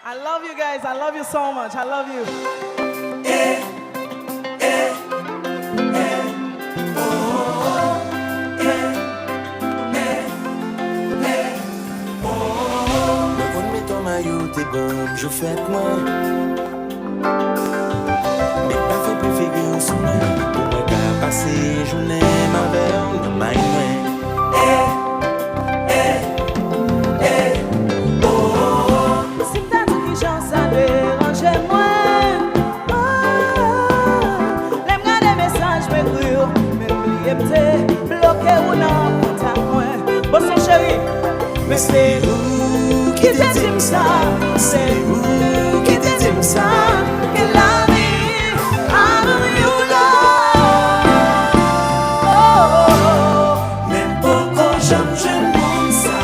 I love you guys. I love you so much. I love you. T'es bon, je fais moi. Mais pas fait préférer sous moi. Pour moi, qu'à passer journée, ma belle, dans ma main. Si t'as dit que j'en ça dérange moi. L'aime garder message, mais cru. Mais oubliez peut-être bloqué ou non, contact moi. Bon, c'est chéri. Mais c'est où qui te dit ça? C'est où qui te dit ça? Que la vie a you love. Même pourquoi j'aime ça.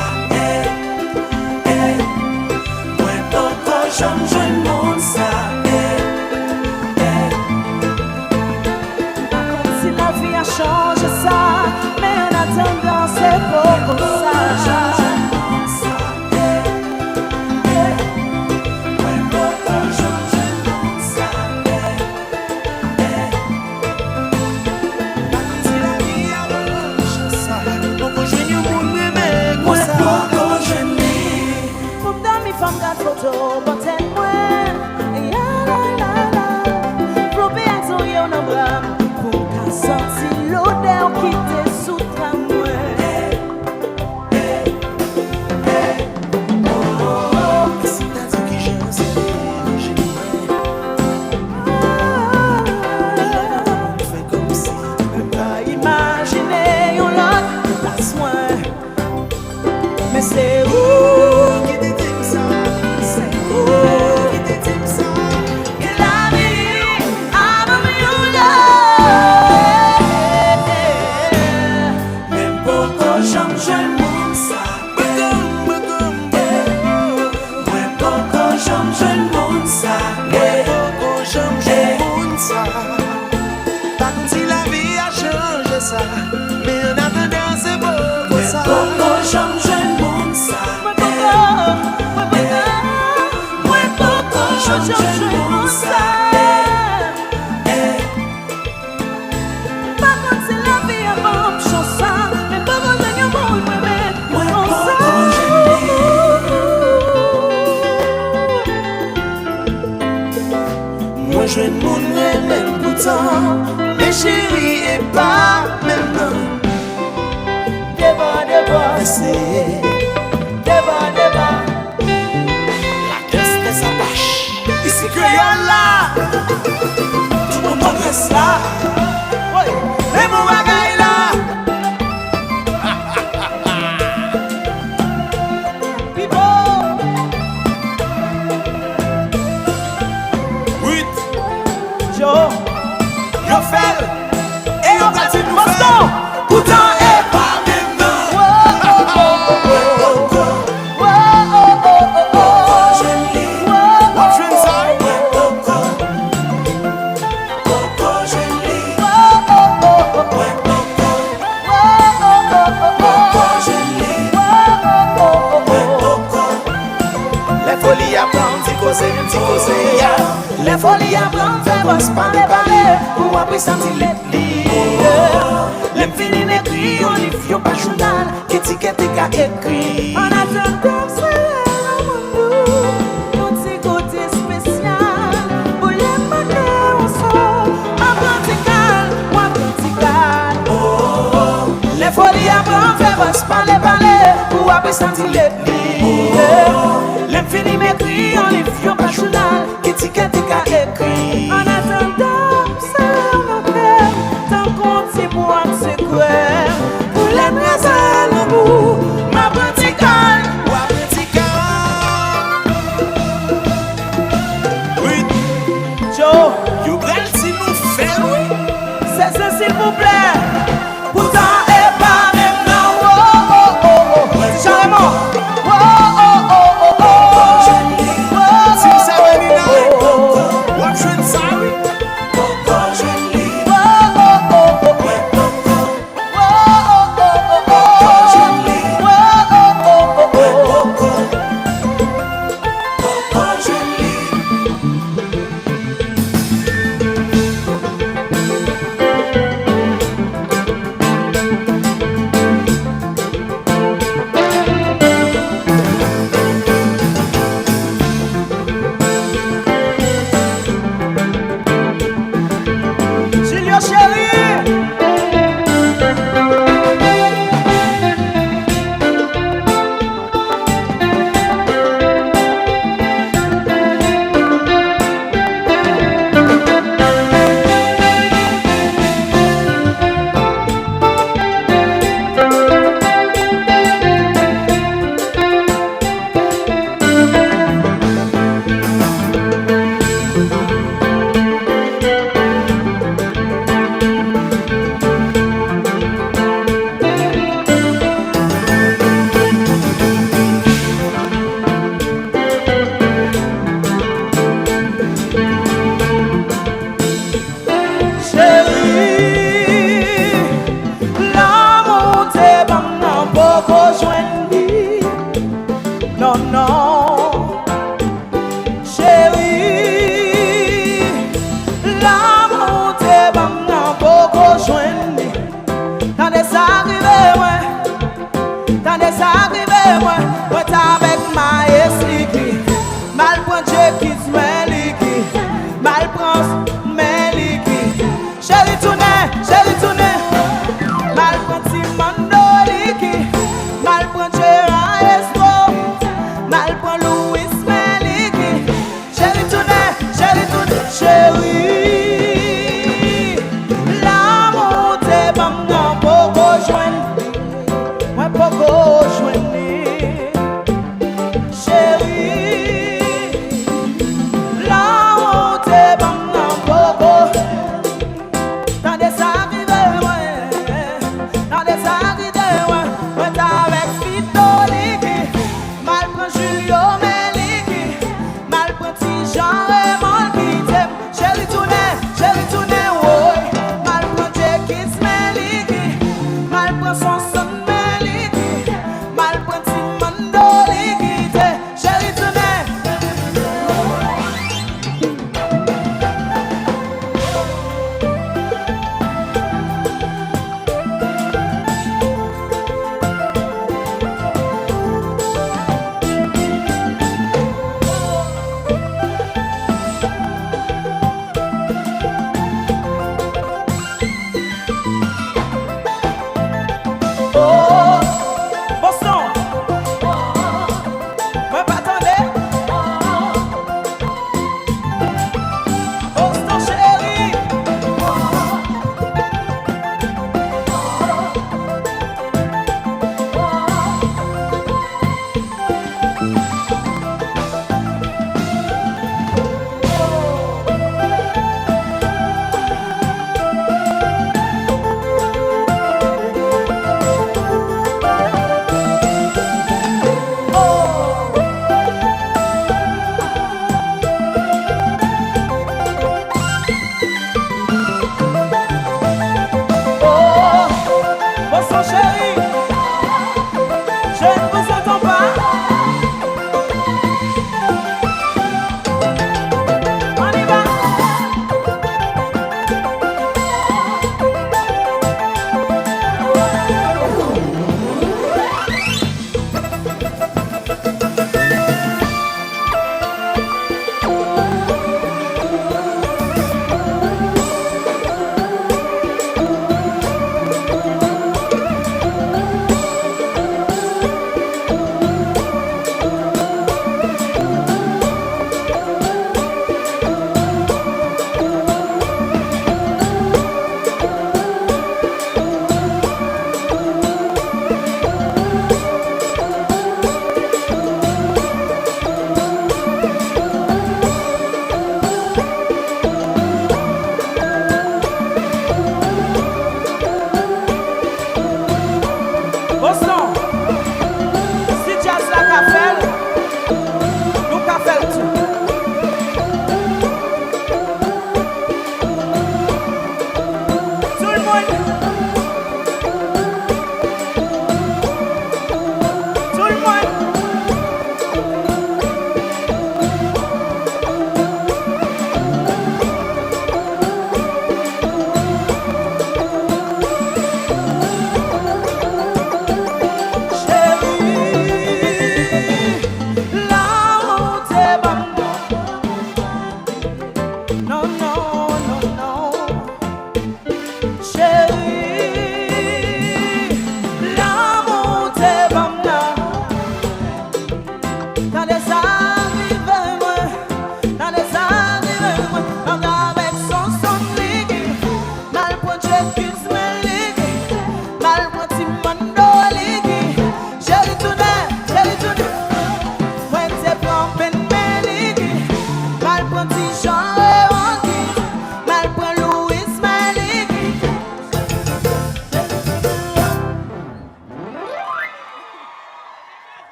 Moi pourquoi j'aime ça. Pas comme si la vie a changé ça, mais en attendant c'est pas comme ça. Mais c'est où qui te dit ça? C'est où qui te dit ça? Que la vie a you love. Même pourquoi j'aime ça. Moi pourquoi j'aime ça. Pas comme si la vie a changé ça. Mais en attendant c'est beau pour ça. Pourquoi j'aime ça. Moi je ne mourrai même pourtant, mes chéris et pas même non. Débat. C'est Débat. la caisse de sa vache. Ici créole là, tout le monde reste là. Et mon bagaille là. Oui, Joe, yo fait et on va dire nous faire. Pourtant et pas maintenant. les folies à prendre, faire bosse, parler. Ou après sentir les fini d'écrire, on livre, y'a pas journal, qu'étiquette et qu'à écrit. On attend comme ça, un petit côté spécial, pour les manières, on sort, un petit calme. Les folies à prendre, faire bosse, parler. Ou après sentir les